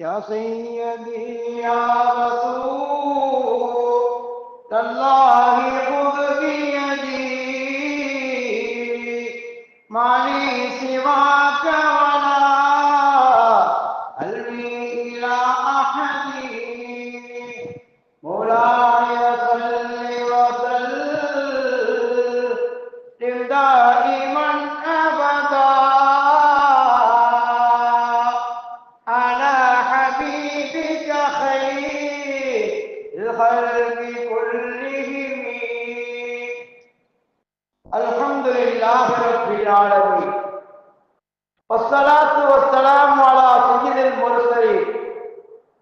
या सय्यदी या रसूल अल्लाह खुद बियदी माली सिवा वला अलवी इला अहदी मौलाय सल्लि व सल्लिम दाइमन अबदा अला हबीबिका खैरिल खल्क़ि कुल्लिहिम अल्हम्दुलिल्लाहि रब्बिल आलमीन वस्सलातु वस्सलामु अला सय्यिदिल मुरसलीन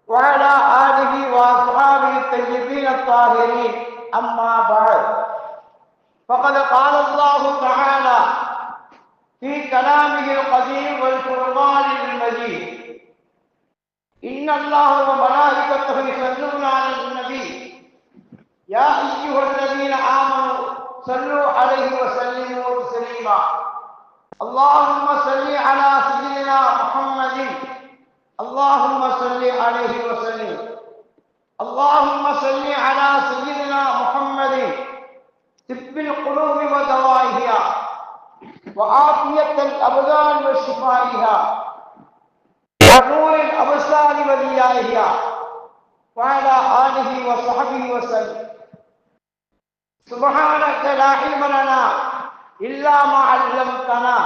व अला आलिहि व अस्हाबिहि तय्यिबीन अत्ताहिरीन अम्मा बअद फक़द क़ाल अल्लाहु तआला फ़ी कलामिहिल क़दीम वल फ़ुरक़ानिल मजीद इन्नल्लाह व मलाइकतहु युसल्लूना अलन नबी या अय्युहल्लज़ीना आमनू सल्लू अलैहि व सल्लिमू तस्लीमा अल्लाहुम्मा सल्लि अला सय्यिदिना मुहम्मदिन अल्लाहुम्मा सल्लि अलैहि व सल्लिम अल्लाहुम्मा सल्लि अला सय्यिदिना मुहम्मदिन तिब्बिल क़ुलूबि व दवाइहा व आफ़ियतल अबदान व शिफ़ाइहा व नूरिल अबसारि व दियाइहा व अला आलिहि व सहबिहि व सल्लम सुब्हानक ला इल्म लना इल्ला मा अल्लमतना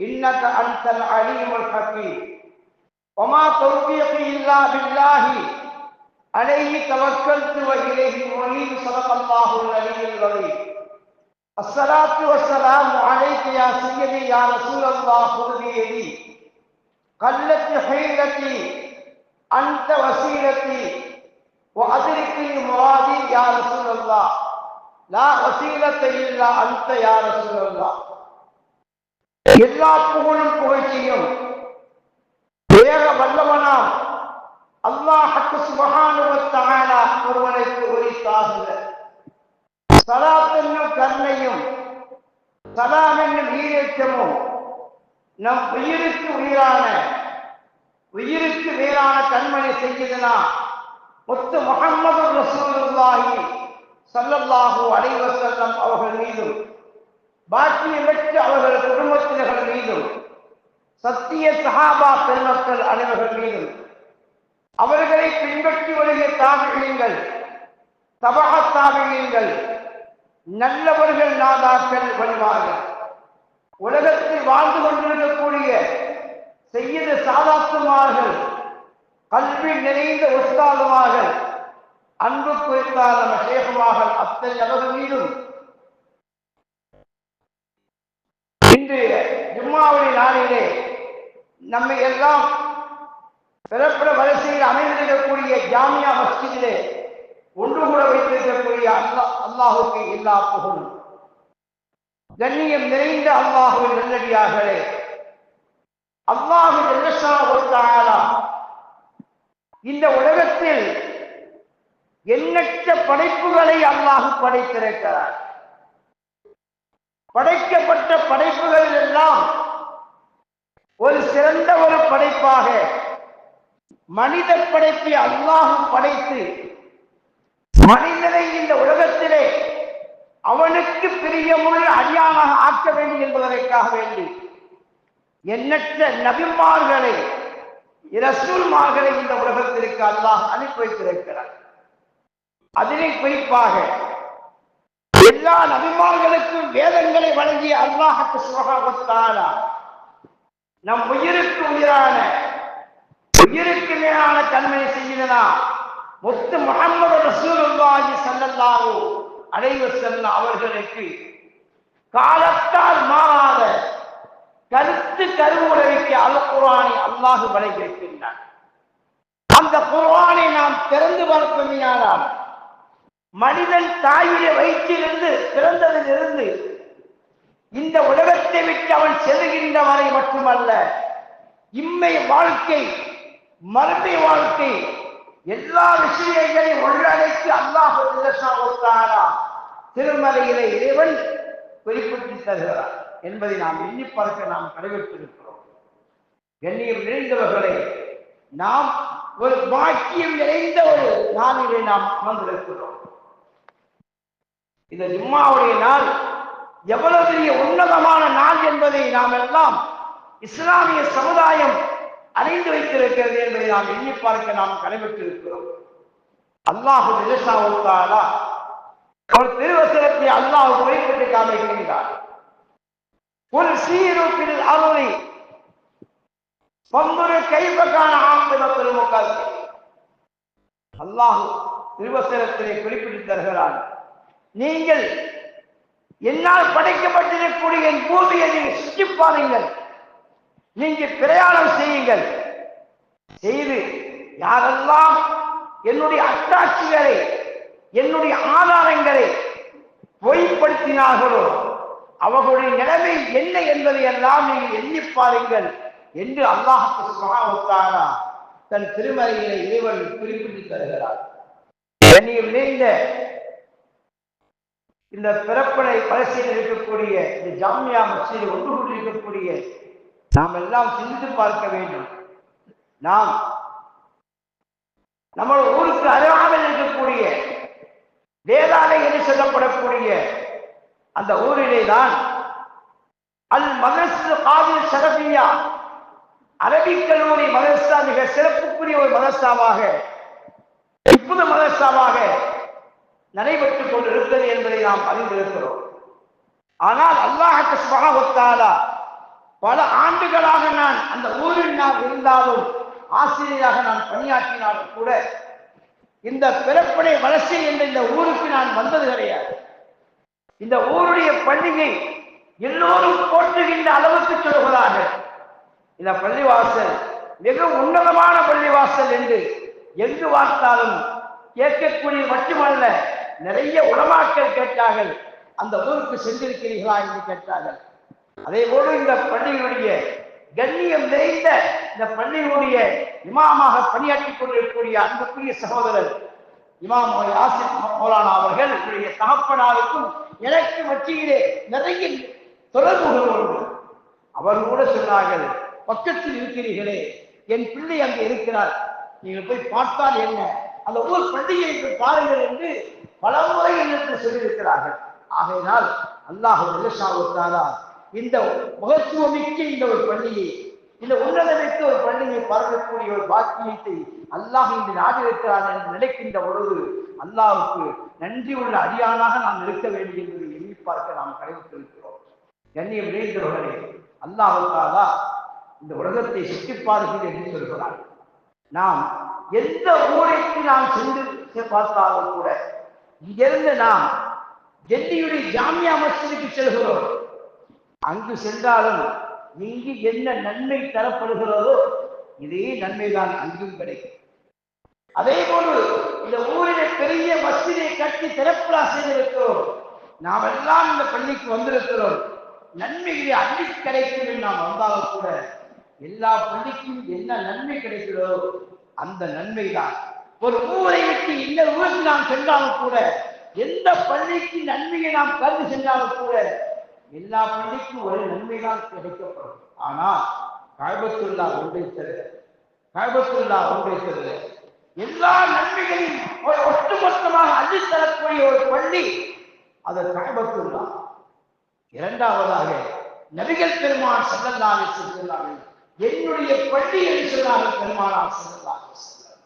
इन्नका अंतल अलीमुल हकीम व मा तौफीक़ी इल्ला बिल्लाहि अलैहि तवक्कलतु व इलैहि मुनीब सदक़ल्लाहुल अलीयुल अज़ीम अस्सलातु वस्सलामु अलैका या सय्यदी या रसूलल्लाह खुद बियदी क़ल्लत हिलती अंत वसीलती व अदरिकनी मुरादी या रसूलल्लाह லா வசீலத்த இல்லா அன்த யா ரசூலல்லாஹ் எல்லா புகழும் புகழ்ச்சியும் ஏக வல்லவனாம் அல்லாஹ் சுப்ஹானஹு வ தஆலா ஒருவனுக்கு உரித்தாகுக. ஸலாத் என்னும் கருணையும் சலாம் என்னும் ஈரேற்றமும் நம் உயிருக்கு வேறான கண்மணி செய்யுதுனா முத்து முஹம்மது ரசூலுல்லாஹி ஸல்லல்லாஹு அலைஹி வஸல்லம் அவர்கள் மீதும் பாக்கியமற்ற அவர்கள் குடும்பத்தினர்கள் மீதும் சத்திய சஹாபா பெருமக்கள் அனைவர்கள் மீதும் அவர்களை பின்பற்றி வருகிற தாபிஈன்கள் தபஅ தாபிஈன்கள் நல்லவர்கள் நாதாக்கள் வழிமார்கள் உலகத்தில் வாழ்ந்து கொண்டிருக்கக்கூடிய சய்யிது சாதாத்துமார்கள் கல்வி நிறைந்த உஸ்தாதுமார்கள் அன்பு குறித்தால் நம்ம ஷேகுமார்கள் அத்தனை அவர்கள் மீதும் இன்று ஜும்மாவுடைய நாளிலே நம்மை எல்லாம் பிறப்பிட வரிசையில் அமைந்திருக்கக்கூடிய ஜாமியா மஸ்ஜிதிலே ஒன்று கூட வைத்திருக்கக்கூடிய அல்லாஹுக்கு எல்லா புகழும். கண்ணியம் நிறைந்த அல்லாஹுவின் நல்லடியார்களே, அல்லாஹு ஜல்லஷானஹு வ தஆலா இந்த உலகத்தில் எண்ணற்ற படைப்புகளை அல்லாஹ் படைத்திருக்கிறார். படைக்கப்பட்ட படைப்புகள் எல்லாம் ஒரு சிறந்த ஒரு படைப்பாக மனித படைப்பை அல்லாஹ் படைத்து மனிதனை இந்த உலகத்திலே அவனுக்கு பிரியமுள்ள அடியானாக ஆக்க வேண்டும் என்பதற்காக வேண்டி எண்ணற்ற நபிமார்களை ரசூல்மார்களை இந்த உலகத்திற்கு அல்லாஹ் அனுப்பி வைத்திருக்கிறார். அதிலே குறிப்பாக எல்லா நபிமார்களுக்கும் வேதங்களை வழங்கிய அல்லாஹ் சுப்ஹானஹு வ தஆலா நம் உயிருக்கு உயிரான உயிருக்கு மேலான கண்மணி செய்தனா முத்து முஹம்மது ரசூலுல்லாஹி ஸல்லல்லாஹு அலைஹி வஸல்லம் அவர்களுக்கு காலத்தால் மாறாத கருத்து கருவுரைக்கு அல் குர்ஆனை அல்லாஹ் வழங்கியிருக்கின்றான். அந்த குர்ஆனை நாம் திறந்து பார்ப்போமானால் மனிதன் தாயுடைய வயிற்றிலிருந்து பிறந்ததிலிருந்து இந்த உலகத்தை விட்டு அவன் செல்கின்ற வரை மட்டுமல்ல, இம்மை வாழ்க்கை மறுமை வாழ்க்கை எல்லா விஷயங்களையும் உள்ளடக்கி அல்லாஹ் ஜல்லஷானஹு வ தஆலா திருமலையிலே இறைவன் குறிப்பிட்டு தருகிறார் என்பதை நாம் எண்ணி பார்க்க நாம் கடைபிடித்திருக்கிறோம். கண்ணியம் நிறைந்தவர்களே, நாம் ஒரு பாக்கியம் நிறைந்த ஒரு நாளிலே நாம் அமர்ந்திருக்கிறோம். இந்த ஜும்மாவுடைய நாள் எவ்வளவு பெரிய உன்னதமான நாள் என்பதை நாம் எல்லாம் இஸ்லாமிய சமுதாயம் அறிந்து வைத்திருக்கிறது என்பதை நாம் எண்ணி பார்க்க நாம் கடைபிடித்திருக்கிறோம். அல்லாஹு நிலசாவுத்தாலா அவர் திருவசனத்தை அல்லாஹ் குறிப்பிட்டு காமிக்கின்றார். ஒரு சீருப்பில் அருளி பம்புரு கைப்பக்கான ஆம்பிதத்தில் முக்கால் அல்லாஹ் திருவசனத்திலே குறிப்பிட்டு தருகிறார். நீங்கள் என்னால் படைக்கப்பட்டிருக்கக்கூடிய என் பூமியை நீங்கள் சுற்றி பாருங்கள், நீங்கள் பிரயாணம் செய்யுங்கள். செய்து யாரெல்லாம் என்னுடைய அத்தாட்சிகளை என்னுடைய ஆதாரங்களை பொய்ப்படுத்தினார்களோ அவர்களுடைய நிலைமை என்ன என்பதை எல்லாம் நீங்கள் எண்ணி பாருங்கள் என்று அல்லாஹ் சுப்ஹானஹு வ தஆலா தன் திருமறையிலே இறைவன் குறிப்பிட்டு தருகிறார். நிறைந்த இந்த பிறப்படை பரிசீலனை இருக்கக்கூடிய இந்த ஜாமியா மஸ்ஜிதில் ஒன்று கொண்டிருக்கக்கூடிய நாம் எல்லாம் சிந்தித்து பார்க்க வேண்டும். நாம் நம்ம ஊருக்கு அருகாமையில் இருக்கக்கூடிய வேதாளை என்று சொல்லப்படக்கூடிய அந்த ஊரிலே தான் அல் மதரசா காதில் ஷரபியா அரபிக் கல்லூரி மதரசா மிக சிறப்புக்குரிய ஒரு மதரசாவாக இப்போது மதரசாவாக நடைபெற்றுக் கொண்டிருக்கிறது என்பதை நாம் அறிந்திருக்கிறோம். ஆனால் அல்லாஹ் சுப்ஹானஹு வ தஆலா பல ஆண்டுகளாக நான் அந்த ஊரில் நான் இருந்தாலும் ஆசிரியராக நான் பணியாற்றினாலும் கூட இந்த பிறப்படை வளர்ச்சி என்ற இந்த ஊருக்கு நான் வந்தது கிடையாது. இந்த ஊருடைய பள்ளியை எல்லோரும் போற்றுகின்ற அளவுக்கு சொல்கிறார்கள். இந்த பள்ளிவாசல் மிக உன்னதமான பள்ளிவாசல் என்று எங்கு பார்த்தாலும் கேட்கக்கூடிய மட்டுமல்ல, நிறைய உலமாக்கள் கேட்டார்கள், அந்த ஊருக்கு சென்றிருக்கிறீர்களா என்று கேட்டார்கள். அதே போல இந்த பள்ளியினுடைய கண்ணியம் நிறைந்த இந்த பள்ளியினுடைய இமாமாக பணியாற்றிக் கொண்டிருக்கக்கூடிய அன்புக்குரிய சகோதரர் இமாம் யாசிர் மௌலானா அவர்கள் என்னுடைய தகப்பனாருக்கும் எனக்கு மத்தியிலே நிறைய தொடர்புகள் உண்டு. அவர் கூட சொன்னார்கள், பக்கத்தில் இருக்கிறீர்களே, என் பிள்ளை அங்கே இருக்கிறார், நீங்கள் போய் பார்த்தால் என்ன, அந்த ஊர் பள்ளியை பாருங்கள் என்று பல முறை என்று சொல்லியிருக்கிறார்கள். ஆகையினால் அல்லாஹ் நிலசாவுத்தாரா இந்த மகத்துவமிக்க இந்த ஒரு பள்ளியை, இந்த உன்னதமிக்க ஒரு பள்ளியை பார்க்கக்கூடிய ஒரு பாக்கியத்தை அல்லாஹ் இந்த நாடு இருக்கிறார் என்று நினைக்கின்ற பொழுது அல்லாஹுக்கு நன்றி உள்ள அடியானாக நாம் இருக்க வேண்டும் என்பதை எண்ணி பார்க்க நாம் கடைபிடித்திருக்கிறோம். கண்ணியம் நிறைந்தவர்களே, அல்லாஹுக்காக இந்த உலகத்தை சுற்றி பார்க்கிறேன் என்று சொல்கிறார். நாம் எந்த ஊரைக்கு நாம் சென்று பார்த்தாலும் கூட இங்கிருந்து நாம் டெல்லியுடைய ஜாமியா மஸ்ஜிதுக்கு செல்கிறோம். அங்கு சென்றாலும் இங்கு என்ன நன்மை தரப்படுகிறதோ இதே நன்மைதான் அங்கும் கிடைக்கும். அதே போன்று இந்த ஊரிலே பெரிய மஸ்ஜிதை கட்டி திறப்புலா செய்திருக்கிறோம். நாம் எல்லாம் இந்த பள்ளிக்கு வந்திருக்கிறோம். நன்மைகளை அள்ளி கிடைக்கும் என்று நாம் வந்தாலும் கூட எல்லா பள்ளிக்கும் என்ன நன்மை கிடைக்கிறதோ அந்த நன்மை தான். ஒரு ஊரை விட்டு இன்னொரு ஊருக்கு நாம் சென்றாலும் கூட, எந்த பள்ளிக்கு நன்மையை நாம் கருதி சென்றாலும் கூட எல்லா பள்ளிக்கும் ஒரு நன்மைதான் கிடைக்கப்படும். ஆனால் காபத்துல்லா ஒன்றை தருக எல்லா நன்மைகளையும் ஒட்டுமொத்தமாக அள்ளித்தரக்கூடிய ஒரு பள்ளி அது காபத்துல்லா. இரண்டாவதாக நபிகள் பெருமான் ஸல்லல்லாஹு அலைஹி வஸல்லம் என்னுடைய பள்ளி என்று சொன்னார்கள் பெருமானார் ஸல்லல்லாஹு அலைஹி வஸல்லம்.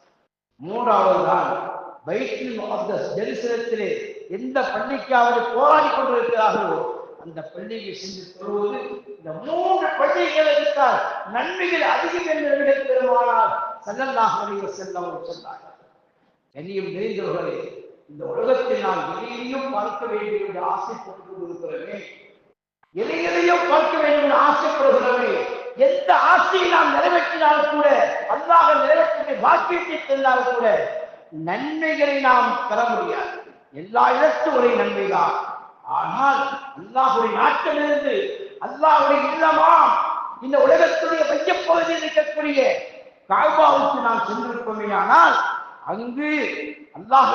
மூன்றாவதுதான் பைத்துல் முகத்தஸ், ஜெருசலத்திலே எந்த பள்ளிக்காவது போராடி கொண்டிருக்கிறார்களோ அந்த பள்ளியை சென்று தொழுவது. இந்த மூன்று பள்ளிகள் இருந்தால் நன்மைகள் அதிகம் என்று நபிகள் பெருமானார் ஸல்லல்லாஹு அலைஹி வஸல்லம் சொன்னார்கள். கண்ணியம் நிறைந்தவர்களே, இந்த உலகத்தில் நாம் எதையும் பார்க்க வேண்டும் என்று ஆசைப்பட்டு கொண்டிருக்கிறோமே, எதையும் பார்க்க வேண்டும் என்று ஆசைப்படுகிறோமே, எந்த ஆசையை நாம் நிறைவேற்றினாலும் கூட, அல்லாஹ் நிறைவேற்றிய பாக்கியத்தை தந்தாலும் கூட நன்மைகளை நாம் பெற முடியாது. எல்லா இடத்தும் ஒரே நன்மைதான். ஆனால் அல்லாஹுடைய நாட்டிலிருந்து அல்லாஹுடைய இல்லமா இந்த உலகத்துடைய மையப்பகுதியில் இருக்கக்கூடிய காபாவுக்கு நாம் சென்றிருப்போமே, ஆனால் அங்கு அல்லாஹ்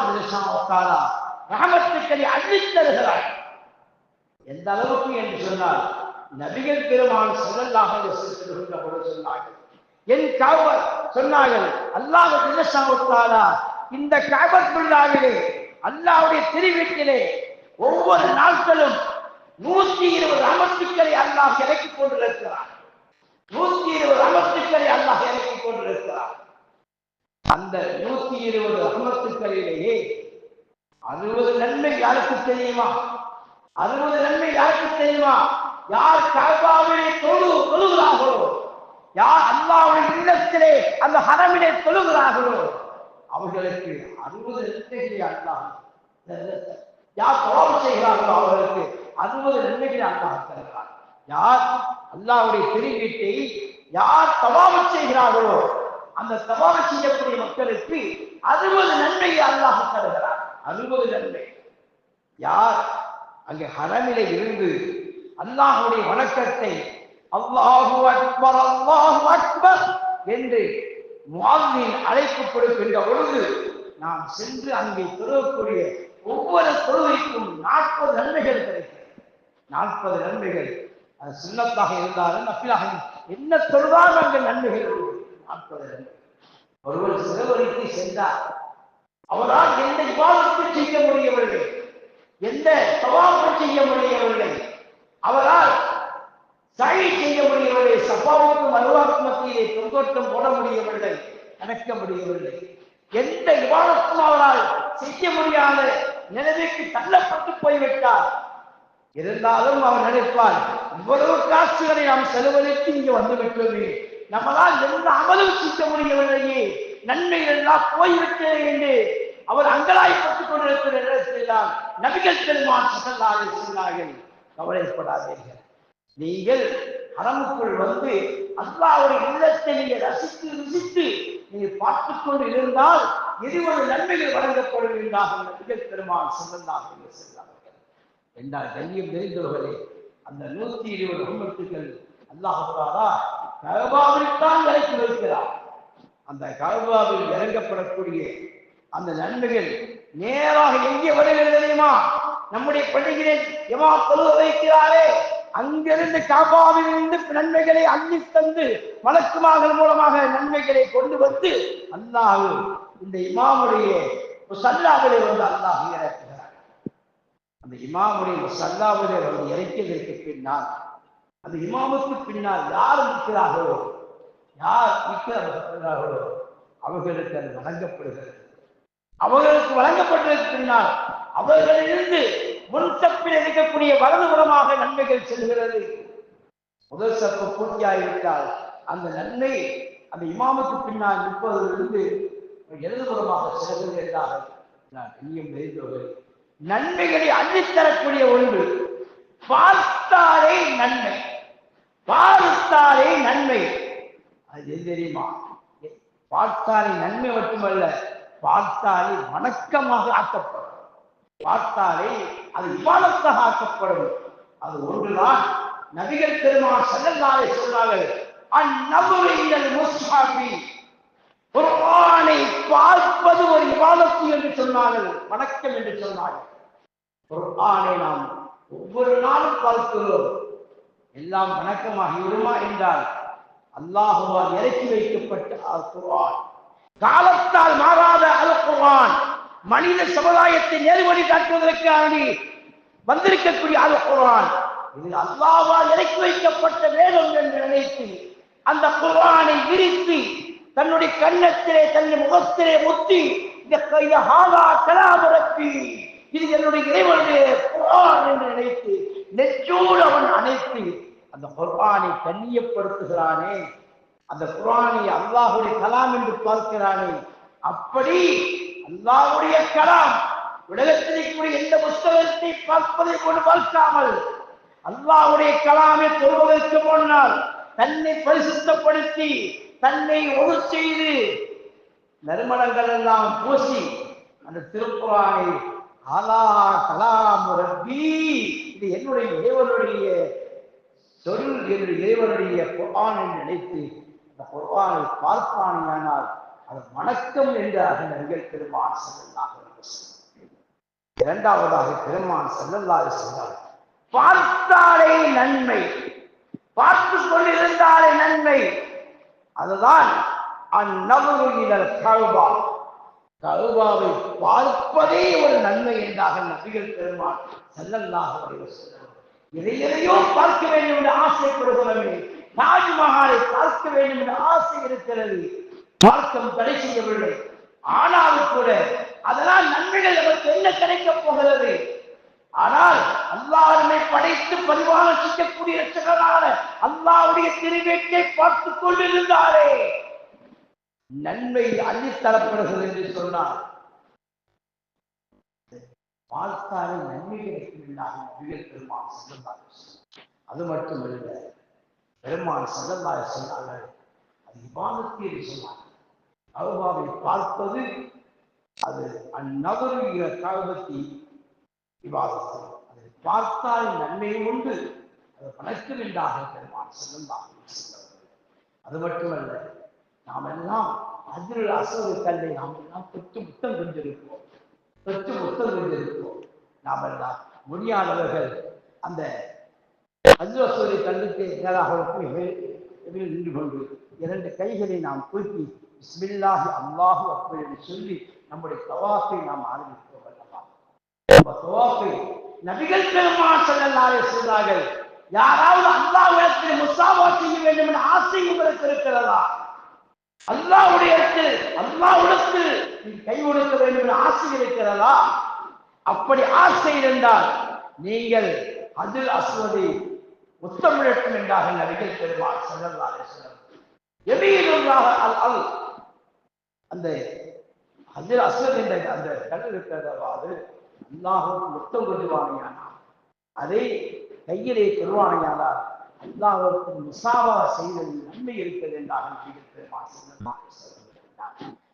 ரஹமத்துக்களை அள்ளித் தருகிறார். எந்த அளவுக்கு என்று சொன்னால் நபிகள் பெருமான் ஸல்லல்லாஹு அலைஹி வஸல்லம் சொன்னார்கள், என் கஅபா சொன்னார்கள். அல்லாஹ் ஜல்லஷானுத்தாலா இந்த கஅபத்துல்லாஹிலே அல்லாஹ்வுடைய திருவீட்டிலே ஒவ்வொரு நாட்களும் 120 அமர்த்துக்களை அல்லாஹ் இறக்கிக் கொண்டிருக்கிறார். 120 அமர்த்துக்களை அல்லாஹ் இறக்கிக் கொண்டிருக்கிறார். அந்த 120 அமர்த்துக்களிலேயே 60 நன்மை யாருக்கு தெரியுமா? 60 நன்மை யாருக்கு தெரியுமா? யார் கஅபாவிலே தொழுகிறார்களோ, யார் அல்லாஹ்வுடைய இல்லத்திலே அந்த ஹரமிலே தொழுகிறார்களோ அவர்களுக்கு 60 நன்மைகளை அல்லாஹ், யார் தவாப் செய்கிறார்களோ அவர்களுக்கு 60 நன்மைகளை அல்லாஹ் தருகிறார். யார் அல்லாஹ்வுடைய திருவீட்டை யார் தவாப் செய்கிறார்களோ அந்த தவாப் செய்யக்கூடிய மக்களுக்கு 60 நன்மையை அல்லாஹ் தருகிறார். 60 நன்மை. யார் அங்கே ஹரமிலே இருந்து அல்லாஹ்வுடைய வணக்கத்தை அல்லாஹு அக்பர் அல்லாஹு அக்பர் என்று முஅத்தின் அழைப்பு கொடுக்கின்ற பொழுது நாம் சென்று அங்கே தொழக்கூடிய ஒவ்வொரு தொழுகைக்கும் 40 நன்மைகள் கிடைக்கிறது. 40 நன்மைகள். அது சுன்னத்தாக இருந்தாலும் நஃபிலாக என்ன தொழுதாலும் அங்கே நன்மைகள் 40 நன்மை. ஒருவர் சிறுவருக்கு சென்றார், அவரால் எந்த இபாதத்தும் செய்ய முடியவில்லை, எந்த தவாஃபும் செய்ய முடியவில்லை, அவரால் சை செய்ய முடியவில்லை, சஃபாவுக்கும் மருவாவுக்கும் மத்தியிலே தொங்கோட்டம் போட முடியவில்லை, நடக்க முடியவில்லை, எந்த இபாதத்தும் அவரால் செய்ய முடியாத நிலைமைக்கு தள்ளப்பட்டு போய்விட்டார். இருந்தாலும் அவர் நினைப்பார், இவ்வளவு காசுகளை நாம் செலவழித்து இங்கே வந்துவிட்டோமே, நம்மளால் எந்த அமலும் செய்ய முடியவில்லையே, நன்மைகள் எல்லாம் போய்விட்டது என்று அவர் அங்கலாய்ப்பட்டுக் கொண்டிருக்கிற நேரத்தில்தான் நபிகள் பெருமான் ஸல்லல்லாஹு அலைஹி வஸல்லம் கவலைப்படாதீர்கள், நீங்கள் ஹரமுக்குள் வந்து அல்லாஹ்வுடைய இல்லத்தை நீங்கள் ரசித்து ருசித்து நீங்கள் பார்த்துக் கொண்டு இருந்தால் 20 நன்மைகள் வழங்கப்படுகின்றார்கள் நபிகள் பெருமான் ஸல்லல்லாஹு அலைஹி வஸல்லம் என்றால் கண்ணியம் தெரிந்தவர்களே, அந்த 120 உம்மத்துக்கள் அல்லாஹ் தஆலா கஅபாவில்தான் இறக்கி வைக்கிறார். அந்த கஅபாவில் இறங்கப்படக்கூடிய அந்த நன்மைகள் நேராக எங்கே வருகிறது தெரியுமா? நம்முடைய பள்ளிகளில் இமாம் தொழுக வைக்கிறாரே, அங்கிருந்து கஅபாவிலிருந்து நன்மைகளை அள்ளி தந்து மலக்குமார்கள் மூலமாக நன்மைகளை கொண்டு வந்து அல்லாஹ் இந்த இமாமுடைய முஸல்லாவிலே வந்து அல்லாஹ் இறக்குகிறார். அந்த இமாமுடைய முஸல்லாவிலே வந்து இறக்கியதற்கு பின்னால் அந்த இமாமுக்கு பின்னால் யார் நிற்கிறார்களோ, யார் நிற்கிறார்களோ அவர்களுக்கு அது வழங்கப்படுகிறது. அவர்களுக்கு வழங்கப்பட்டதற்கு பின்னால் அவர்களிலிருந்து முன்சப்பில் இருக்கக்கூடிய வலதுபுறமாக நன்மைகள் செல்கிறது. முதல் சப்பு பூர்த்தியாகிவிட்டால் அந்த நன்மை அந்த இமாமுக்கு பின்னால் நிற்பதிலிருந்து இடதுபுறமாக செல்கிறது என்றார்கள். நான் இனியும் தெரிந்தவர்கள் நன்மைகளை அள்ளித்தரக்கூடிய ஒன்று பார்த்தாலே நன்மை, பார்த்தாலே நன்மை. அது எது தெரியுமா? பார்த்தாலே நன்மை மட்டுமல்ல, பார்த்தாலே வணக்கமாக ஆக்கப்படும், பார்த்தாலே அது இபாதத்தாக ஆக்கப்படும். அது ஒன்றுதான் நபிகள் பெருமான் ஸல்லல்லாஹு அலைஹி வஸல்லம் அந்நபுரு இலல் முஸ்ஹபி, குர்ஆனை பார்ப்பது ஒரு இபாதத்து என்று சொன்னார்கள், வணக்கம் என்று சொன்னார்கள். குர்ஆனை நாம் ஒவ்வொரு நாளும் பார்க்கிறோம், எல்லாம் வணக்கமாகி விடுமா என்றால் அல்லாஹ்வால் இறக்கி வைக்கப்பட்ட அல் குர்ஆன், காலத்தால் மாறாத அல் குர்ஆன், மனித சமுதாயத்தை நேர்வழி காட்டுவதற்காக வந்திருக்கக்கூடிய அல் குர்ஆன், இது அல்லாஹ்வால் இறக்கி வைக்கப்பட்ட வேதம் என்று நினைத்து அந்த குர்ஆனை விரித்து தன்னுடைய கன்னத்திலே தன்னுடைய முகத்திலே முத்தி இந்த ஹாதா கலாம் ரப்பி, இது என்னுடைய இறைவனுடைய குர்ஆன் என்று நினைத்து நெஞ்சோடு அவன் அனைத்து அந்த குர்ஆனை கண்ணியப்படுத்துகிறானே, அந்த குர்ஆனை அல்லாஹ்வுடைய கலாம் என்று பார்க்கிறானே, அப்படி அல்லாஹ்வுடைய கலாம் உலகத்திலே கூடிய எந்த புத்தகத்தை பார்ப்பதை கொண்டு பார்க்காமல் அல்லாஹ்வுடைய கலாமை தொழுவதற்கு முன்னால் தன்னை பரிசுத்தப்படுத்தி தன்னை ஒழு செய்து நறுமணங்கள் எல்லாம் பூசி அந்த திருக்குர்ஆனை ஆலா கலாம் ரப்பி, இது என்னுடைய இறைவனுடைய சொல், என்னுடைய இறைவனுடைய குர்ஆன் என்று நினைத்து அந்த குர்ஆனை பார்ப்பானால் அது வணக்கம் என்றார்கள் நபிகள் பெருமான் ஸல்லல்லாஹு அலைஹி வஸல்லம். இரண்டாவதாக பெருமான் ஸல்லல்லாஹு அலைஹி வஸல்லம் பார்த்தாலே நன்மை, பார்த்து கொண்டிருந்தாலே நன்மை, அதுதான் அந்நவரு இலல் கஅபா, கஅபாவை பார்ப்பதே ஒரு நன்மை என்றாக நபிகள் பெருமான் ஸல்லல்லாஹு அலைஹி வஸல்லம். எதையோ பார்க்க வேண்டும் என்று ஆசைப்படுகிறவர்களே, தாஜ்மஹாலை பார்க்க வேண்டும் என்று ஆசை இருக்கிறது, மார்க்கம் தடை செய்யவில்லை. ஆனாலும் கூட அதனால் நன்மைகள் நமக்கு என்ன கிடைக்கப் போகிறது? ஆனால் அல்லாஹ்வை படைத்து பரிவாரம் செய்யக்கூடிய இரட்சகனான அல்லாஹ்வுடைய திருவேட்டை பார்த்துக் கொண்டிருந்தாரே நன்மை அள்ளித்தரப்படுகிறது என்று சொன்னார். பார்த்தாலே நன்மை கிடைக்கும் என்றாக நபிகள் பெருமான் ஸல்லல்லாஹு அலைஹி வஸல்லம். அது மட்டுமல்ல, பெருமான் ஸல்லல்லாஹு அலைஹி வஸல்லம் சொன்னார்கள், அது இபாதத் என்று சொன்னார். கஅபாவை பார்ப்பது அது அந்நவரு இல கஅபத்தி இபாதத், அதை பார்த்தால் நன்மையும் உண்டு, அது பணக்கும் என்றாக பெருமான் ஸல்லல்லாஹு அலைஹி வஸல்லம். அது மட்டுமல்ல, நாம் எல்லாம் ஹஜ்ருல் அஸ்வத் கல்லை நாம் எல்லாம் தொட்டு முத்தம் கொண்டிருப்போம், தொட்டு முத்தம் கொண்டிருப்போம். நாம் எல்லாம் முடியாதவர்கள் அந்த ஹஜ்ருல் அஸ்வத் கல்லுக்கு நேராக நின்று கொண்டு இரண்டு கைகளை நாம் தூக்கி பிஸ்மில்லாஹி அல்லாஹு அக்பர் என்று சொல்லி நம்முடைய தவாஃபை நாம் ஆரம்பிப்போம் அல்லவா? நம்ம தவாஃபை நபிகள் பெருமான் ஸல்லல்லாஹு அலைஹி வஸல்லம் சொன்னார்கள், யாராவது அல்லாஹ்விடத்தில் முஸாவா செய்ய வேண்டும் என்ற ஆசை உங்களுக்கு இருக்கிறதா? அல்லாஹ்விடத்தில் நீ கை கொடுக்க வேண்டும் என்ற ஆசை இருக்கிறதா? அப்படி ஆசை இருந்தால் நீங்கள் ஹஜ்ருல் அஸ்வதை முத்தமிழட்டும் என்றாக நபிகள் பெருமான் ஸல்லல்லாஹு அலைஹி வஸல்லம். எமீனுல்லாஹ் அல் அந்த ஹஜ்ருல் அஸ்வத் என்ற அந்த கல் இருக்கிறதாவது அல்லாஹ்வுக்கு முத்தம் கொள்வானையானால், அதை கையிலே கொள்வானையானால் அல்லாஹ்வுக்கு முஸாவா செய்வது நன்மை இருக்கிறது என்றாக நபிகள் பெருமான் ஸல்லல்லாஹு அலைஹி வஸல்லம்.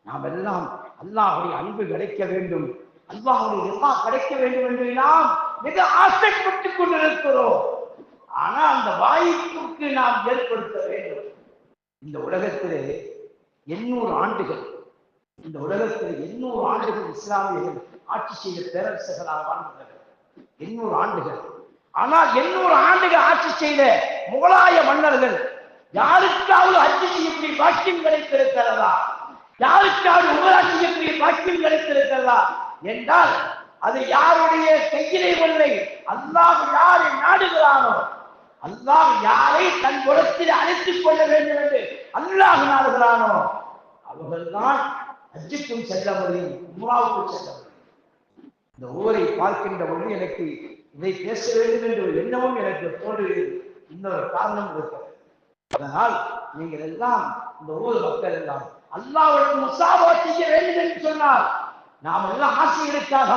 நாம் எல்லாம் அல்லாஹ்வுடைய அன்பு கிடைக்க வேண்டும், அல்லாஹ்வுடைய ரிதா கிடைக்க வேண்டும் என்று நாம் மிக ஆசைப்பட்டுக் கொண்டிருக்கிறோம். ஆனால் அந்த வாய்ப்புக்கு நாம் ஏற்படுத்த வேண்டும். இந்த உலகத்திலே 800 ஆண்டுகள், இந்த உலகத்தில் 800 ஆண்டுகள் இஸ்லாமியர்கள் ஆட்சி செய்த பேரரசுகளாக வாழ்ந்தார்கள். 800 ஆண்டுகள். ஆனால் 800 ஆண்டுகள் ஆட்சி செய்த முகலாய மன்னர்கள் யாருக்காவது ஆட்சி செய்யக்கூடிய பாக்கியம் கிடைத்திருக்கிறதா? யாருக்காவது உமராட்சி செய்யக்கூடிய பாக்கியம் கிடைத்திருக்கிறதா என்றால் அது யாருடைய கையிலே இல்லை. அல்லாஹ் யாரை நாடுகிறானோ, அல்லாஹ் யாரை தன் குலத்தில் அழைத்துக் கொள்ள வேண்டும் என்று அல்லாஹ் நாடுகிறானோ அவர்கள்தான் ஹஜ்ஜுக்கும் செல்ல முடியும், உம்ராவுக்கும் செல்ல முடியும். இந்த ஊரை பார்க்கின்ற பொழுது எனக்கு இதை பேச வேண்டும் என்ற ஒரு எண்ணமும் எனக்கு தோன்றுகிறது. இன்னொரு காரணம் இருக்கிறது. அதனால் நீங்கள் எல்லாம் இந்த ஊர் மக்கள் எல்லாம் அல்லாஹ்வுக்கு முஸாவா செய்ய வேண்டும் என்று சொன்னால் நாம் எல்லாம் ஆசை இருக்காக,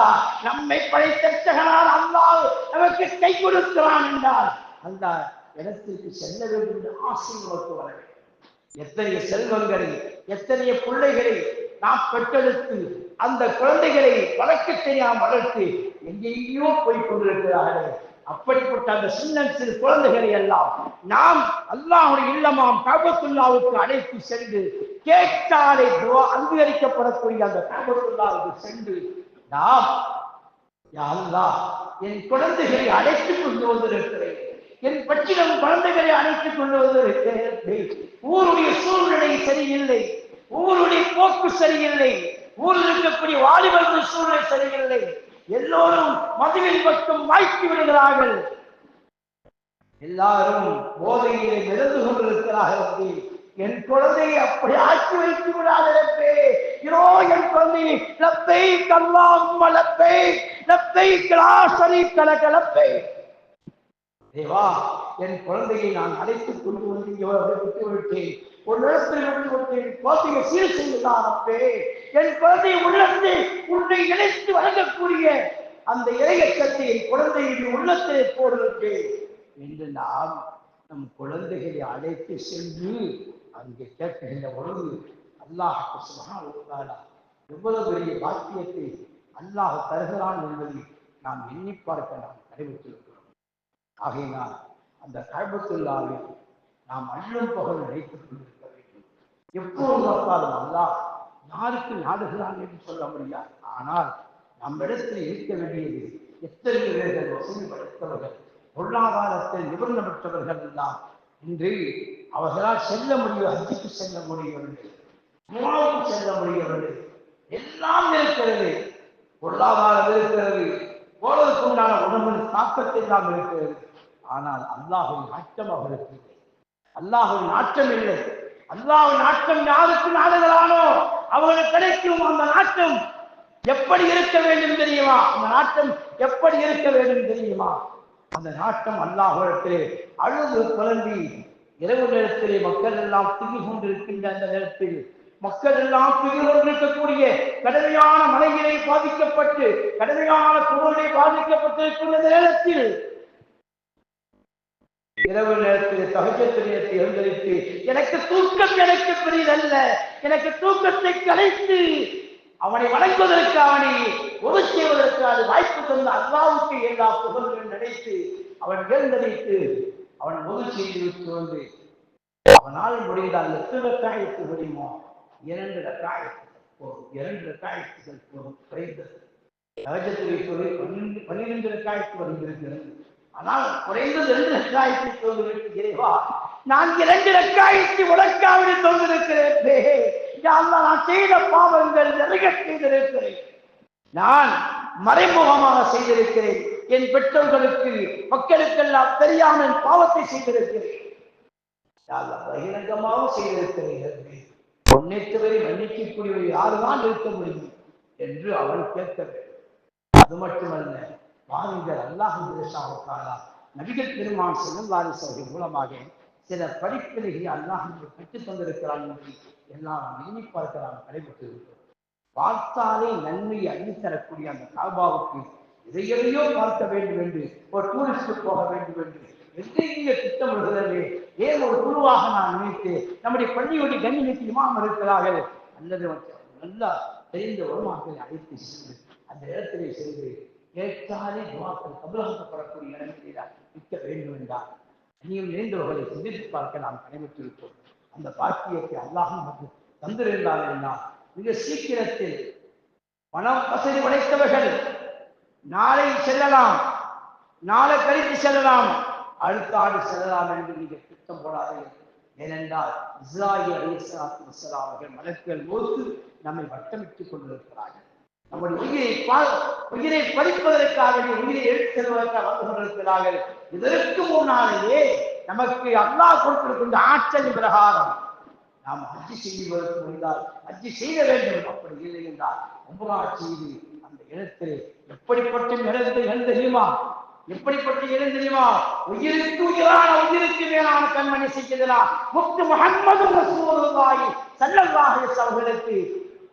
நம்மை படைத்தகனார் அல்லாஹ் நமக்கு கை கொடுக்கிறான் என்றால் அந்த இடத்திற்கு செல்ல வேண்டும் என்று ஆசை நமக்கு வர வேண்டும். எத்தனைய செல்வங்களை, எத்தனைய பிள்ளைகளை நாம் பெற்றெடுத்து அந்த குழந்தைகளை வளர்க்க தெரியாமல் வளர்த்து எங்கெங்கேயோ போய் கொண்டிருக்கிறார்கள். அப்படிப்பட்ட அந்த சின்ன சிறு குழந்தைகளை எல்லாம் நாம் அல்லாஹ்வுடைய இல்லமாம் கஅபத்துல்லாஹ்வுக்கு அழைத்து சென்று கேட்டாலே துஆ அங்கீகரிக்கப்படக்கூடிய அந்த கஅபத்துல்லாஹ்வுக்கு சென்று நாம், யா அல்லாஹ், என் குழந்தைகளை அழைத்துக் கொண்டு வந்திருக்கிறேன், என் பச்சிலம் குழந்தைகளை அழைத்துக் கொண்டு வந்திருக்கிறேன். ஊருடைய சூழ்நிலை சரியில்லை, ஊருடைய போக்கு சரியில்லை, ஊரில் இருக்கக்கூடிய வாலிபர்கள் சூழ்நிலை சரியில்லை, எல்லோரும் மதுவின் பக்கம் வாய்த்து விடுகிறார்கள், எல்லாரும் போதையிலே மிதந்து கொண்டிருக்கிறார்கள். என் குழந்தையை அப்படி ஆக்கி வைத்து விடாதே. இதோ என் குழந்தையை லப்பை கல்லாம்ம லப்பை லப்பை கிளாசரி கலகலப்பை. தேவா, என் குழந்தையை நான் அழைத்துக் கொண்டு வந்து விட்டு விட்டேன், ஒரு இடத்தில் விட்டு விட்டேன், குழந்தையை சீர் செய்துதான் அப்பே. என் குழந்தையை உள்ளத்தை உன்னை இணைத்து வழங்கக்கூடிய அந்த இறையச்சத்தை என் குழந்தையின் உள்ளத்தை போடுகிறேன் என்று நாம் நம் குழந்தைகளை அழைத்து சென்று அங்கே கேட்கின்ற பொழுது அல்லாஹ் சுப்ஹானஹு வ தஆலா எவ்வளவு பெரிய பாக்கியத்தை அல்லாஹ் தருகிறான் என்பதை நாம் எண்ணி பார்க்க நாம் கடைபிடித்திருக்கிறோம். ஆகையினால் அந்த கஅபத்துல்லாஹ்வை நாம் அள்ளும் பகல் நினைத்துக் கொண்டிருக்க வேண்டும். எப்போது பார்த்தாலும் அல்லாஹ் யாருக்கு நாடுகிறான் என்று சொல்ல முடியாது. ஆனால் நம்மிடத்தில் இருக்க வேண்டியது எத்தனை பேர்கள் வசதி படைத்தவர்கள், பொருளாதாரத்தில் நிபுணம் பெற்றவர்கள் எல்லாம் இன்று அவர்களால் செல்ல முடியும், ஹஜ்ஜுக்கு செல்ல முடியவில்லை, உம்ராவுக்கு செல்ல முடியவில்லை. எல்லாம் இருக்கிறது, பொருளாதாரம் இருக்கிறது, போவதற்கு உண்டான உடம்பின் தாக்கத்தை எல்லாம் இருக்கிறது. ஆனால் அல்லாஹ்வின் நாட்டம் அவர்களுக்கு இல்லை. அல்லாஹ்வின் நாட்டம் இல்லை. அல்லாஹ்வின் நாட்டம் யாருக்கு நாடுகளானோ அவர்களுக்கு கிடைக்கும். அந்த நாட்டம் எப்படி இருக்க வேண்டும் தெரியுமா? அந்த நாட்டம் எப்படி இருக்க வேண்டும் தெரியுமா? அந்த நாட்டம் அல்லாஹ்விடத்திலே அழுது புலம்பி இரவு நேரத்திலே மக்கள் எல்லாம் திகி கொண்டிருக்கின்ற அந்த நேரத்தில், மக்கள் எல்லாம் திகி கொண்டிருக்கக்கூடிய கடுமையான மழையிலே பாதிக்கப்பட்டு, கடுமையான குளிரிலே பாதிக்கப்பட்டிருக்கின்ற நேரத்தில், இரவு நேரத்தில் தஹஜ்ஜுத் எழுந்திருத்து, எனக்கு தூக்கம் எனக்கு பெரிதல்ல, எனக்கு தூக்கத்தை கலைத்து அவனை வணங்குவதற்கு, அவனை ஒரு செய்வதற்கு அது வாய்ப்பு தந்த அல்லாஹ்வுக்கு எல்லா புகழ்களும் நினைத்து அவன் எழுந்தரித்து அவன் ஒரு செய்து விட்டு வந்து அவனால் முடிந்தால் எத்தனை ரக்காயத்து முடியுமோ 2 ரக்காயத்துகள் போதும். 2 ரக்காயத்துகள் போதும். குறைந்தது தஹஜ்ஜுத் 12 ரக்காயத்து வருகிறது. ஆனால் குறைந்தது 2 ரக்காயத்தை சொல்வதற்கு இறைவா, நான் 2 ரக்காயத்தை உலக்காவிட சொல்லிருக்கிறேன். நான் செய்த பாவங்கள் நிறைய செய்திருக்கிறேன். நான் மறைமுகமாக செய்திருக்கிறேன். என் பெற்றோர்களுக்கு மக்களுக்கெல்லாம் தெரியாமல் பாவத்தை செய்திருக்கிறேன். பகிரங்கமாக செய்திருக்கிறேன். பொன்னைத்தவரை மன்னிக்கக்கூடியவர் யாருதான் இருக்க முடியும் என்று அவன் கேட்க வேண்டும். அது மட்டுமல்ல, வாருங்கள், அல்லாஹ் நபிகள் பெருமான் ஸல்லல்லாஹு அலைஹி வஸல்லம் மூலமாக சில படிப்பினைகளை அல்லாஹ் கற்றுத் தந்திருக்கிறான் என்பதை எல்லாம் எண்ணி பார்க்கலாம், கடைபிடித்து இருக்கிறோம். பார்த்தாலே நன்மையை அள்ளித்தரக்கூடிய அந்த காபாவுக்கு இதையோ பார்க்க வேண்டும் என்று, ஒரு டூரிஸ்ட் போக வேண்டும் என்று எங்கெங்கே திட்டமிடுகிறது. ஏன் ஒரு குழுவாக நான் நினைத்து நம்முடைய பள்ளியுடைய கண்ணியத்தை இமாம் இருக்கிறார்கள் அல்லது நல்லா தெரிந்த உலமாக்களை அழைத்து சென்று அந்த இடத்திலே சென்று கேட்டாலே துவாக்கள் கபூலாக்கப்படக்கூடிய இடங்களில் நிற்க வேண்டும் என்றால் நீயும் நேர்ந்தவர்களை சிந்தித்து பார்க்க நாம் கடைபிடித்திருப்போம். அந்த பாக்கியத்தை அல்லாஹ் நமக்கு தந்திருந்தார் என்றால் மிக சீக்கிரத்தில் பணம் வசதி படைத்தவர்கள் நாளை செல்லலாம், நாளை கழித்து செல்லலாம், அடுத்த ஆண்டு செல்லலாம் என்று நீங்கள் திட்டம் போடாதீர்கள். ஏனென்றால் இஸ்ராயீல் அலைஹிஸ்ஸலாத்து வஸ்ஸலாம் அவர்கள் மலக்குகள் மோத்து நம்மை வட்டமிட்டுக் கொண்டிருக்கிறார்கள். நம்முடைய உயிரை பறிப்பதற்காக, உயிரை எடுத்து செல்வதற்காக வந்து கொண்டிருக்கிறார்கள். இதற்கு முன்னாலேயே நமக்கு அல்லாஹ் கொடுத்திருக்கின்ற ஆற்றல் பிரகாரம் நாம் ஹஜ்ஜி செய்வதற்கு முன்னால் ஹஜ்ஜி செய்ய வேண்டும். அப்படி இல்லை என்றால் உம்ரா செய்து அந்த இடத்திலே எப்படிப்பட்ட இடம் தெரியுமா? எப்படிப்பட்ட இடம் தெரியுமா? உயிருக்கு உயிரான, உயிருக்கு மேலான கண்மணி செய்யலாம். முத்து முஹம்மது ரசூலுல்லாஹி ஸல்லல்லாஹு அலைஹி வஸல்லம் அவர்களுக்கு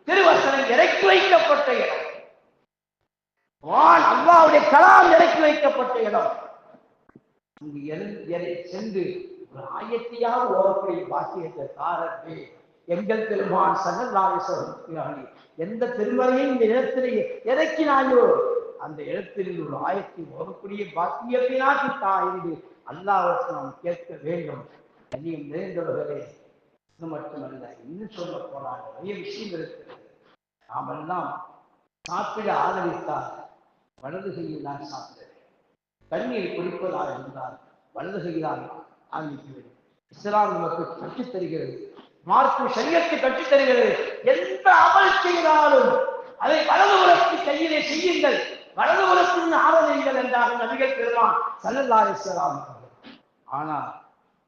திருவசனம் இறக்கி வைக்கப்பட்ட இடம், அல்லாஹ்வுடைய கலாம் இறக்கி வைக்கப்பட்ட இடம். அங்கு சென்று ஒரு ஆயத்தையாவது ஓரக்கூடிய பாக்கியத்தை தாரே. எங்கள் பெருமான் ஸல்லல்லாஹு அலைஹி வஸல்லம் எந்த திருமறையும் இந்த இடத்திலே இறக்கினாயோ அந்த இடத்தில் ஒரு ஆயத்தை ஓரக்கூடிய பாக்கியத்தினாக்கு என்று அல்லாஹ்விடம் நாம் கேட்க வேண்டும். கண்ணியம் நிறைந்தவர்களே, இது மட்டுமல்ல, இன்னும் சொல்ல போனால் நிறைய விஷயம் இருக்கிறது. நாம் எல்லாம் சாப்பிட ஆதரித்தால் வலது கையில் தான் சாப்பிட வேண்டும். தண்ணீர் குடிப்பதாக இருந்தால் வலது கையிலால் ஆரம்பிக்க வேண்டும். இஸ்லாம் நமக்கு கற்றுத் தருகிறது, மார்க்க ஷரியத்தை கற்றுத் தருகிறது. எந்த அமல் செய்தாலும் அதை வலது புறத்து கையிலே செய்யுங்கள், வலது புறத்தின் ஆரம்பிங்கள் என்றார்கள் நபிகள் பெருமான் ஸல்லல்லாஹு அலைஹி வஸல்லம். ஆனால்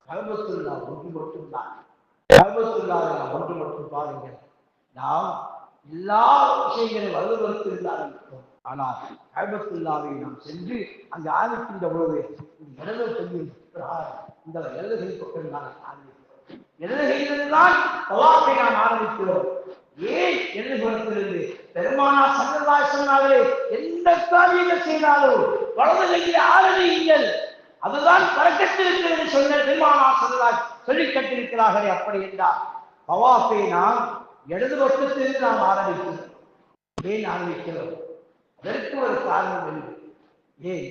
கஅபத்துல்லா ஒன்று மட்டும்தான். கஅபத்துல்லாவை ஒன்று மட்டும் பாருங்கள். நாம் எல்லா விஷயங்களையும் வலது புறத்தில் இருந்து ஆரம்பிக்கிறோம். ஆனால் கஅபத்துல்லாவை நாம் சென்று அங்கு ஆரம்பிக்கின்ற பொழுது இடது கையில் இந்த இடது கை பக்கம் நான் ஆரம்பிக்கிறோம். இடது கையில்தான் தவாஃபை நாம் ஆரம்பிக்கிறோம். ஏன் இடது புறத்திலிருந்து? பெருமானார் ஸல்லல்லாஹு அலைஹி வஸல்லம் எந்த காரியங்கள் செய்தாலும் வலது கையில் ஆரம்பியுங்கள், அதுதான் பரக்கத்து இருக்கிறது சொன்ன பெருமானார் ஸல்லல்லாஹு சொல்லி கட்டிருக்கிறார்களே. அப்படி என்றால் தவாஃபை நாம் இடது பக்கத்திலிருந்து நாம் ஆரம்பிக்கிறோம். ஏன் ஆரம்பிக்கிறோம்? அதற்கு ஒரு காரணம் இல்லை. ஏன்?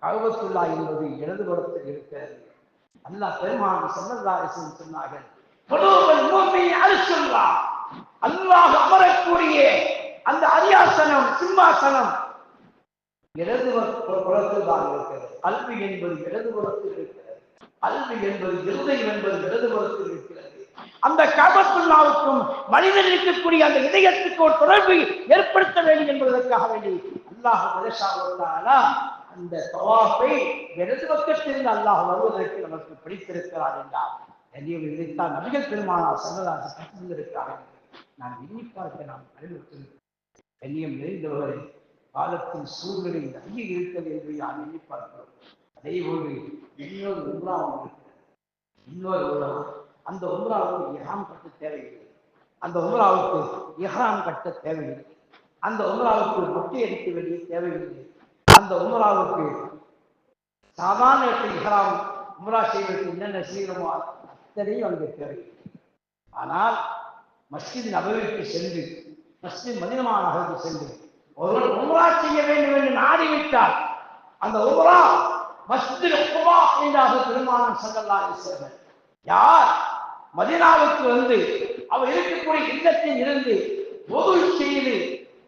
கஅபத்துல்லா என்பது இடது புறத்தில் இருக்கிறது. அல்லாஹ் பெருமானார் ஸல்லல்லாஹு அலைஹி வஸல்லம் சொன்னார்கள், குலூபுல் முஃமின் அல்சுல்லா, அல்லாஹ் அமரக்கூடிய அந்த அரியாசனம், சிம்மாசனம் இடது புறத்தில் தான் இருக்கிறது. கல்வி என்பது இடது புறத்தில் இருக்கிறது. கல்வி என்பது இருதயம் என்பது இடதுபுறத்தில் இருக்கிறது. அந்த கஅபத்துல்லாவுக்கும் மனிதன் இருக்கக்கூடிய அந்த இதயத்துக்கு ஒரு தொடர்பை ஏற்படுத்த வேண்டும் என்பதற்காக வேண்டி அல்லாஹ் ஜல்லஷானஹு வ தஆலா அந்த தவாஃபை இடது பக்கத்திலிருந்து அல்லாஹ் வருவதற்கு நமக்கு பிடித்திருக்கிறார் என்றால் இதைத்தான் நபிகள் பெருமானார் ஸல்லல்லாஹு அலைஹி வஸல்லம் கற்றுத்தந்திருக்கிறார்கள். நான் எண்ணி பார்க்க நாம் அறிவுறுத்திருக்கிறோம். கண்ணியம் நிறைந்தவரை காலத்தின் சூழ்நிலை நிறைய இருக்கிறது என்று நான் எண்ணி பார்க்கிறோம். அதே போன்று இன்னொரு உம்ராவும் இன்னொரு உம்ரா, அந்த உம்ராவுக்கு இஹ்ராம் கட்ட தேவையில்லை. அந்த உம்ராவுக்கு இஹ்ராம் கட்ட தேவையில்லை. அந்த உம்ராவுக்கு மொட்டை அடிக்க வேண்டிய தேவையில்லை. அந்த உம்ராவுக்கு சாதாரண இஹ்ராம் உம்ரா செய்வதற்கு என்னென்ன செய்கிறோமோ அத்தனையும் அங்கு தேவையில்லை. ஆனால் மஸ்ஜித் நபவிக்கு சென்று மஸ்ஜித் மதீனா நகருக்கு சென்று ஒருவர் உம்ரா செய்ய வேண்டும் என்று நாடிவிட்டால் அந்த உம்ரா மஸ்ஜித் குபா என்றாக பெருமானார் ஸல்லல்லாஹு அலைஹி வஸல்லம் யார் மதீனாவுக்கு வந்து அவர் இருக்கக்கூடிய இல்லத்தில் இருந்து வுது செய்து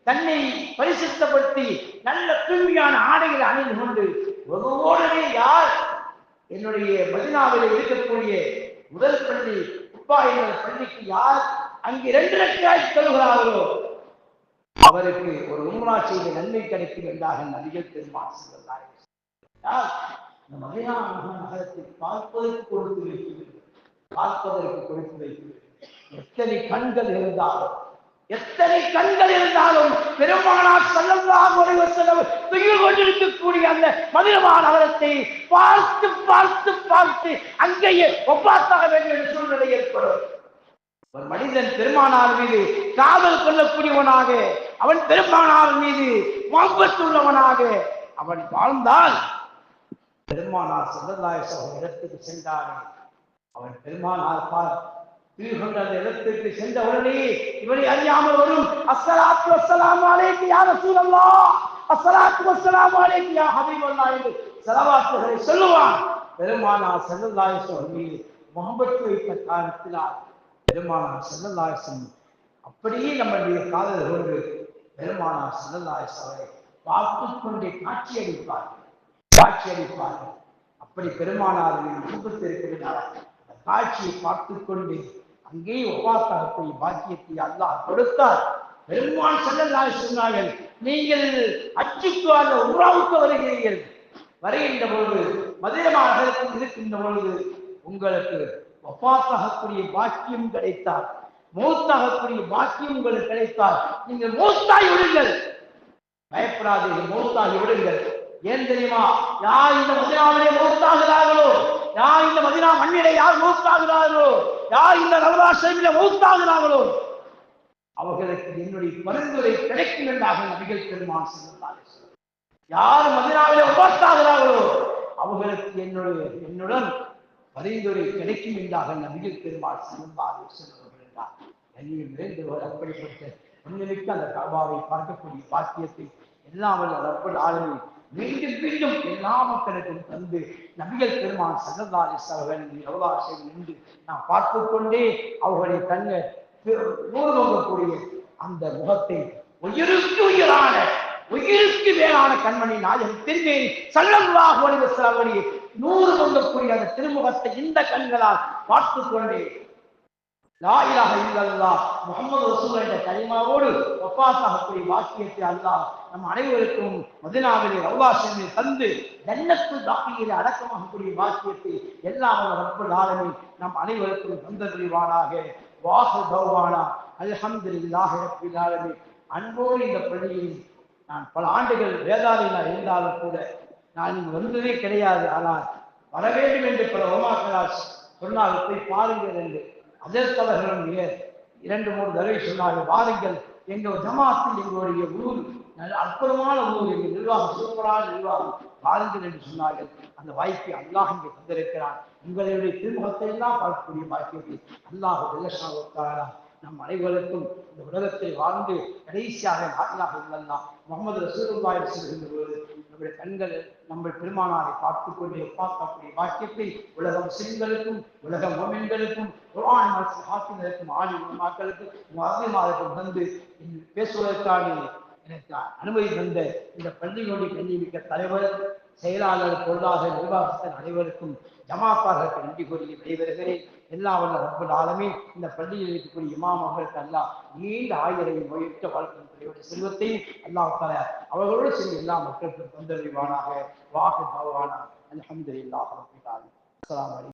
தன்னை பரிசுத்தப்படுத்தி நல்ல தூய்மையான ஆடைகளை அணிந்து கொண்டு வுதுவோடவே யார் என்னுடைய மதீனாவில் இருக்கக்கூடிய முதல் பள்ளி குபா என்ற பள்ளிக்கு யார் அங்கு 2 ரக்அத் தொழுகிறார்களோ அவருக்கு ஒரு உம்ரா செய்த நன்மை கிடைக்கும் என்றாக நபிகள் பெருமானார் ஸல்லல்லாஹு அலைஹி வஸல்லம் இந்த மதீனா நகரத்தை பார்ப்பதற்கு கொடுத்து வைக்கிறது. பார்ப்பதற்கு கொடுத்து வைக்கிறது. எத்தனை கண்கள் இருந்தாலும் பெருமானார் ஸல்லல்லாஹு அலைஹி வஸல்லம் துயில் கொண்டிருக்கக்கூடிய அந்த மதீனா நகரத்தை பார்த்து பார்த்து பார்த்து அங்கேயே ஒப்பாத்தாக வேண்டிய சூழ்நிலை ஏற்படும். ஒரு மனிதன் பெருமானார் மீது காதல் கொள்ளக்கூடியவனாக அவன் பெருமானார் மீது முஹப்பத்துள்ளவனாக அவன் வாழ்ந்தால் பெருமானார் ஸல்லல்லாஹு அலைஹி வஸல்லம் இடத்துக்கு சென்றானே அவன் பெருமானார் அந்த இடத்திற்கு சென்ற உடனே இவனை அறியாமல் வரும் அஸ்ஸலாத்து வஸ்ஸலாமு அலைக்கு யா ரசூலல்லாஹ், அஸ்ஸலாத்து வஸ்ஸலாமு அலைக்கு யா ஹபீபல்லாஹ் என்று ஸலவாத்துகளை சொல்லுவான். பெருமானார் ஸல்லல்லாஹு அலைஹி வஸல்லம் மீது முஹப்பத் வைத்த காரணத்தினால் பெருமானார் ஸல்லல்லாஹு அலைஹி வஸல்லம் அப்படியே நம்முடைய காதல் கொண்டு பெருமானார் ஸல்லல்லாஹு அலைஹி வஸல்லம் பார்த்துக் கொண்டே காட்சியளிப்பார்கள். அப்படி பெருமானாரின் முகத்தில் இருக்கிறார். அந்த காட்சியை பார்த்துக் கொண்டு அங்கே ஒப்பாத்தாகக்கூடிய பாக்கியத்தை அல்லாஹ் கொடுத்தார். பெருமான் ஸல்லல்லாஹு அலைஹி வஸல்லம் சொன்னார்கள், நீங்கள் ஹஜ்ஜுக்கு அந்த உம்ராவுக்கு வருகிறீர்கள், வருகின்ற பொழுது மதீனா நகரத்தில் இருக்கின்ற பொழுது உங்களுக்கு வஃபாத்தாகக்கூடிய பாக்கியம் கிடைத்தால், மௌத்தாகக்கூடிய பாக்கியம் உங்களுக்கு கிடைத்தால் நீங்கள் மௌத்தாகி விடுங்கள், பயப்படாதீர்கள், மௌத்தாகி விடுங்கள். ஏன் தெரியுமா? யார் இந்த மதீனாவிலே மௌத்தாகிறார்களோ, யார் இந்த மதீனா மண்ணிலே யார் மௌத்தாகிறார்களோ, யார் இந்த நவராசிரமிலே மௌத்தாகிறார்களோ அவர்களுக்கு என்னுடைய பரிந்துரை கிடைக்கும் என்றாக நபிகள் பெருமானார் ஸல்லல்லாஹு அலைஹி வஸல்லம். யார் மதீனாவிலே மௌத்தாகிறார்களோ அவர்களுக்கு என்னுடன் பரிந்துரை கிடைக்கும் என்றாக நபிகள் பெருமானார் ஸல்லல்லாஹு அலைஹி வஸல்லம் என்றார். நிறைந்தவர் அப்படிப்பட்ட முன்னிலைக்கு அந்த கஅபாவை பார்க்கக்கூடிய பாக்கியத்தை எல்லாம் வல்ல ரப்பல் ஆலமீன் மீண்டும் மீண்டும் எல்லா மக்களுக்கும் தந்து நபிகள் பெருமானார் ஸல்லல்லாஹு அலைஹி வஸல்லம் எவ்வளவு நின்று நாம் பார்த்து கொண்டே அவர்களை தங்க நூறுகக்கூடிய அந்த முகத்தை உயிருக்கு மேலான கண்மணி நாயகம் திருமேனி ஸல்லல்லாஹு அலைஹி வஸல்லம் நூறு கொண்டக்கூடிய அந்த திருமுகத்தை இந்த கண்களால் பார்த்து கொண்டே லா இலாஹ இல்லல்லாஹ் முஹம்மது ரசூலுல்லாஹ் என்ற கலிமாவோடு வஃபாத்தாகக்கூடிய வாக்கியத்தை அல்லாஹ் நம் அனைவருக்கும் மதீனாவிலே ரௌலா ஷரீஃபில் தந்து ஜன்னத்துல் பாக்கியிலே அடக்கமாகக்கூடிய வாக்கியத்தை எல்லாம் ரப்பல் ஆலமீன் நம் அனைவருக்கும் தந்தருள்வானாக. வாஹிர் தௌவானா அல்ஹம்துலில்லாஹி ரப்பில் ஆலமீன். அன்போடு இந்த பள்ளியில் நான் பல ஆண்டுகள் வேதாளையில் இருந்தாலும் கூட நான் இங்கு வந்ததே கிடையாது. ஆனால் வர வேண்டும் என்று பல உலமாக்களால் சொன்னால் போய் பாருங்கள் என்று அதற்கவர்களும் 2-3 தடவை சொன்னார்கள். வாருங்கள், எங்கள் ஜமாத்தில் எங்களுடைய ஊர் நல்ல அற்புதமான ஊர், எங்கள் நிர்வாகம் சூப்பரான நிர்வாகம், பாருங்கள் என்று சொன்னார்கள். அந்த வாய்ப்பை அல்லாஹ் இங்கே தந்திருக்கிறான். உங்களுடைய திருமுகத்தை எல்லாம் பார்க்கக்கூடிய பாக்கியத்தை அல்லாஹ் ஜல்லஷானஹு நம் அனைவருக்கும் இந்த உலகத்தில் வாழ்ந்து கடைசியாக நாட்டிலாக இல்லல்லாம் முஹம்மது ரசூலுல்லாஹி சொல்கின்ற பொழுது நம்முடைய கண்கள் நம்ம பெருமானாரை பார்த்து கொண்டே பார்க்கக்கூடிய வாக்கியத்தை உலக முஸ்லிம்களுக்கும் உலக முஃமின்களுக்கும் குர்ஆன் ஹாஃபிஸ்களுக்கும் ஆலி உலமாக்களுக்கும் முஅல்லிமாக்களுக்கும் வந்து பேசுவதற்காக எனக்கு அனுமதி தந்த இந்த பள்ளியோடு கண்ணியமிக்க தலைவர் செயலாளர், பொருளாதார நிர்வாகத்தின் அனைவருக்கும் ஜமாத்தார்களுக்கு நன்றி கூறி விடைபெறுகிறேன். எல்லா வல்ல ரப்பல் ஆலமீன் இந்த பள்ளியில் இருக்கக்கூடிய இமாம் அவர்களுக்கு அல்லாஹ் நீண்ட ஆயுளையும் நோயற்ற வாழ்க்கை செல்வத்தையும் அல்லாஹ் தஆலா அவர்களோடு சேர்ந்து எல்லா மக்களுக்கும் தந்தருள்வானாக. வாஹித் தஅவானா அல்ஹம்துலில்லாஹி ரப்பில் ஆலமீன். அஸ்ஸலாமு அலைக்கும்.